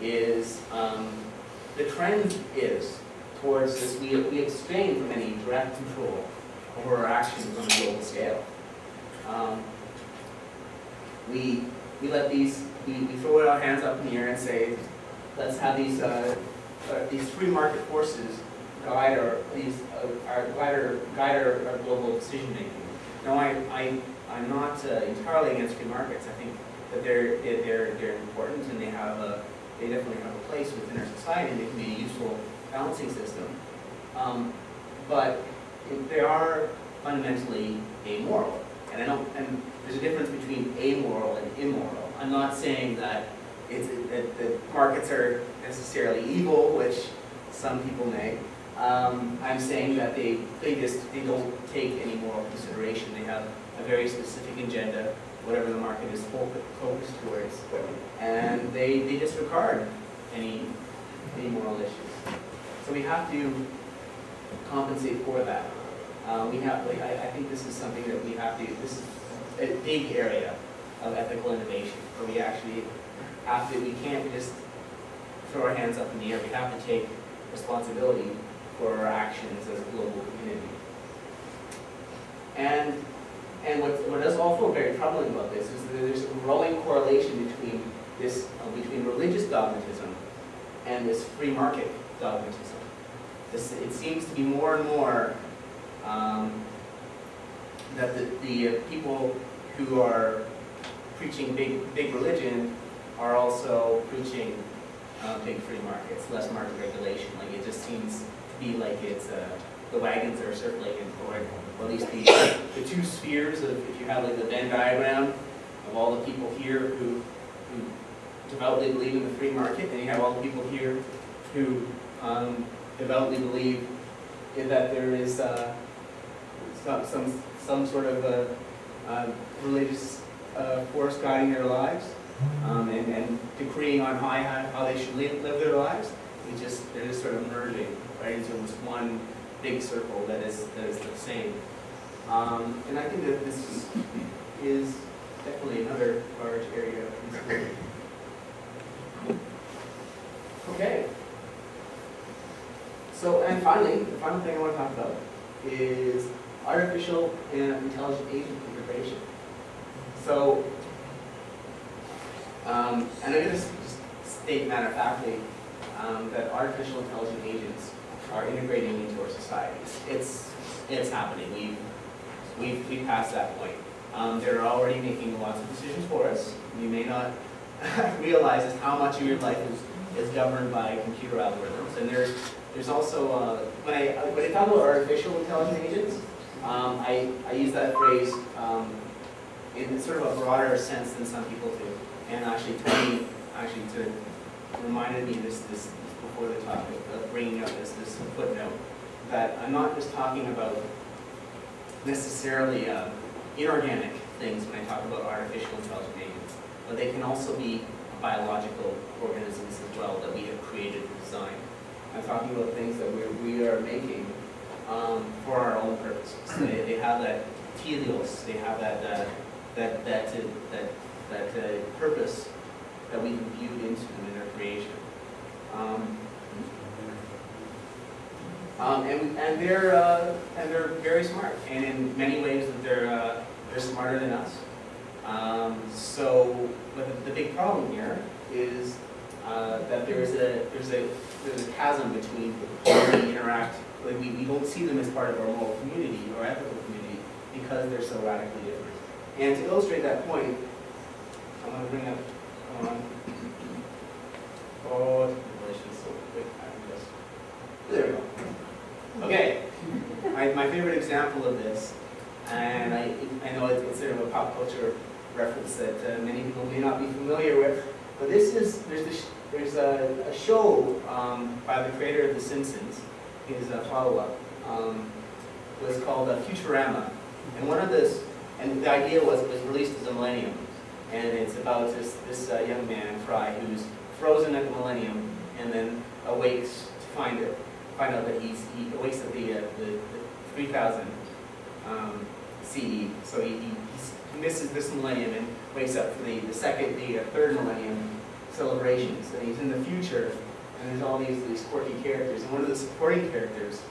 is the trend is towards this. We abstain from any direct control over our actions on a global scale. We let these, we throw our hands up in the air and say, let's have these free market forces guide our global decision making. Now, I'm not entirely against free markets. I think that they're important, and they definitely have a place within our society. They can be a useful balancing system, but they are fundamentally amoral. And there's a difference between amoral and immoral. I'm not saying that that markets are necessarily evil, which some people may. I'm saying that they don't take any moral consideration. They have a very specific agenda, whatever the market is focused towards, and they disregard any moral issues. So we have to compensate for that. I think this is something that we have to. This is a big area of ethical innovation, where we actually have to. We can't just throw our hands up in the air. We have to take responsibility for our actions as a global community. And what is also very troubling about this is that there's a growing correlation between religious dogmatism and this free market dogmatism. It seems to be more and more that the people who are preaching big religion are also preaching big free markets, less market regulation. Like, it just seems to be like it's the wagons are circulating forward. Or at least the two spheres of, if you have like the Venn diagram of all the people here who devoutly believe in the free market, and you have all the people here who devoutly believe that there is some sort of religious force guiding their lives, and decreeing on high how they should live their lives. They're just sort of merging right into this one big circle that is the same. And I think that this is definitely another large area of concern. Okay. So, and finally, the final thing I want to talk about is artificial and intelligent agent integration. So, and I'm going to just state matter-of-factly that artificial intelligent agents are integrating into our societies. It's happening. We've passed that point. They're already making lots of decisions for us. You may not realize just how much of your life is governed by computer algorithms. And there's also when I talk about artificial intelligent agents, I use that phrase in sort of a broader sense than some people do. And actually, Tony reminded me this before the topic of bringing up this footnote, that I'm not just talking about necessarily inorganic things when I talk about artificial intelligent agents, but they can also be biological organisms as well that we have created and designed. I'm talking about things that we are making for our own purposes. They have that teleos, they have that purpose that we've imbued into them in their creation. And they're very smart, and in many ways that they're smarter than us. But the big problem here is that there's a chasm between how we interact. Like we don't see them as part of our moral community or ethical community because they're so radically different. And to illustrate that point, I'm going to bring up. Oh, she's so quick. There we go. Okay, my favorite example of this, and I know it's sort of a pop culture reference that many people may not be familiar with, but there's a show by the creator of The Simpsons. His follow-up was called Futurama, and the idea was released as a millennium, and it's about this young man, Fry, who's frozen at the millennium and then awakes to find out that he awakes at the 3000 CE. So he misses this millennium and wakes up for the third millennium celebrations. And he's in the future. feature, and there's all these quirky characters. And one of the supporting characters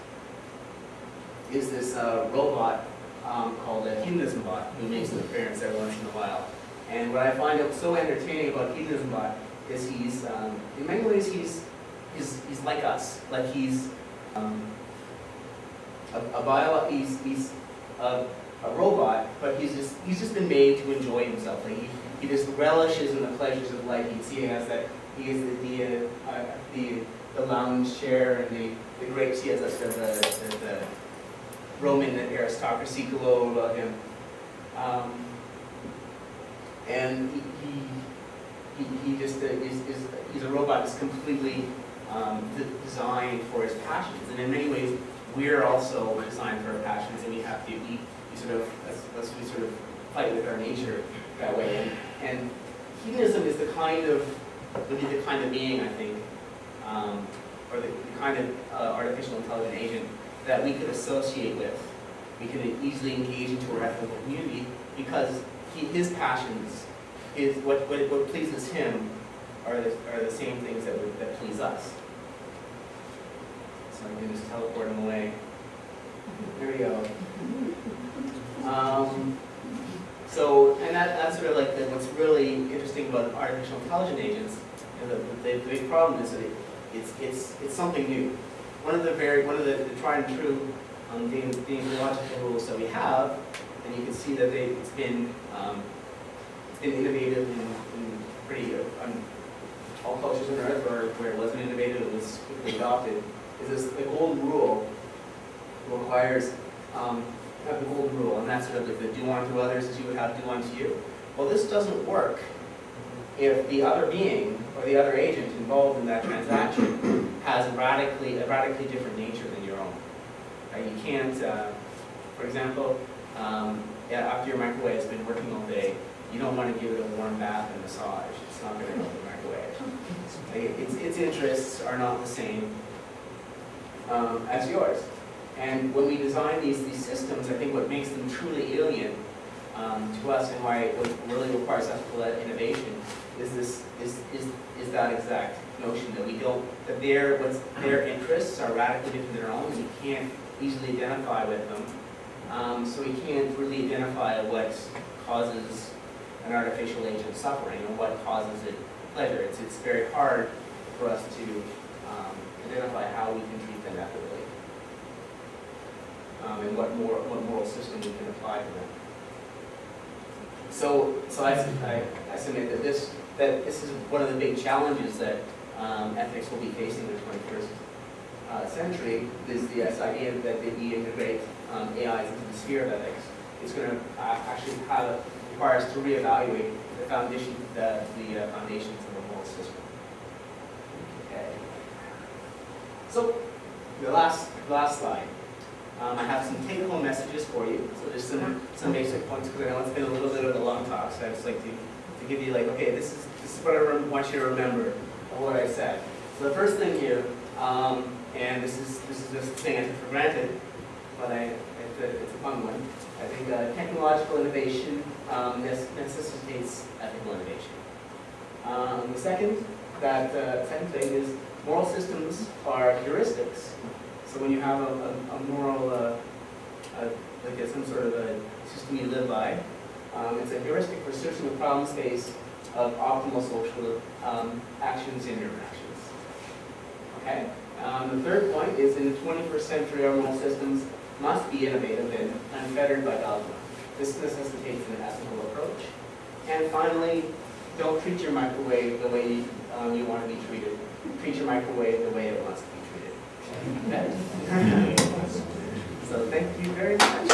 is this robot called a hedonism bot, who makes an appearance every once in a while. And what I find so entertaining about hedonism bot is he's, in many ways, he's like us. Like he's a robot, but he's just been made to enjoy himself. Like he just relishes in the pleasures of life. You can see he has the lounge chair and the grapes. He has the Roman aristocracy glow about him, and he's a robot that's completely designed for his passions. And in many ways, we're also designed for our passions, and we sort of fight with our nature that way. And hedonism is the kind of being, I think, or the kind of artificial intelligent agent that we could associate with. We can easily engage into our ethical community because his passions, what pleases him, are the same things that please us. So I can just teleport him away. There we go. And that's sort of like what's really interesting about artificial intelligence agents. And the big problem is that it's something new. One of the tried and true deontological rules that we have, and you can see that it's been innovative in pretty all cultures on Earth, where it wasn't innovative, it was quickly adopted. Is the golden rule requires the golden rule, and that's sort of like the do unto others as you would have do unto you. Well, this doesn't work if the other being or the other agent involved in that transaction has a radically different nature than your own. You can't, for example, after your microwave has been working all day, you don't want to give it a warm bath and massage. It's not going to help the microwave. Its interests are not the same as yours. And when we design these systems, I think what makes them truly alien to us, and why it really requires ethical innovation, is that exact notion that their interests are radically different than our own. We can't easily identify with them, so we can't really identify what causes an artificial agent suffering or what causes it pleasure. It's very hard for us to identify how we can treat them ethically, and what moral system we can apply to them. So I submit that this is one of the big challenges that ethics will be facing in the 21st century, is this idea that we integrate AIs into the sphere of ethics. It's going to actually require us to reevaluate the foundations of the moral system. Okay. So the last slide. I have some take-home messages for you. So just some basic points, because I know it's been a little bit of a long talk. So I just like to give you okay, this is what I want you to remember of what I said. So the first thing here, and this is just a thing I took for granted, but it's a fun one. I think technological innovation necessitates ethical innovation. The second thing is moral systems are heuristics. So when you have a moral, some sort of a system you live by, it's a heuristic for searching the problem space of optimal social actions and interactions. Okay? The third point is, in the 21st century, our moral systems must be innovative and unfettered by dogma. This necessitates an ethical approach. And finally, don't treat your microwave the way you want to be treated. Treat your microwave the way it wants to be treated. Okay? So thank you very much.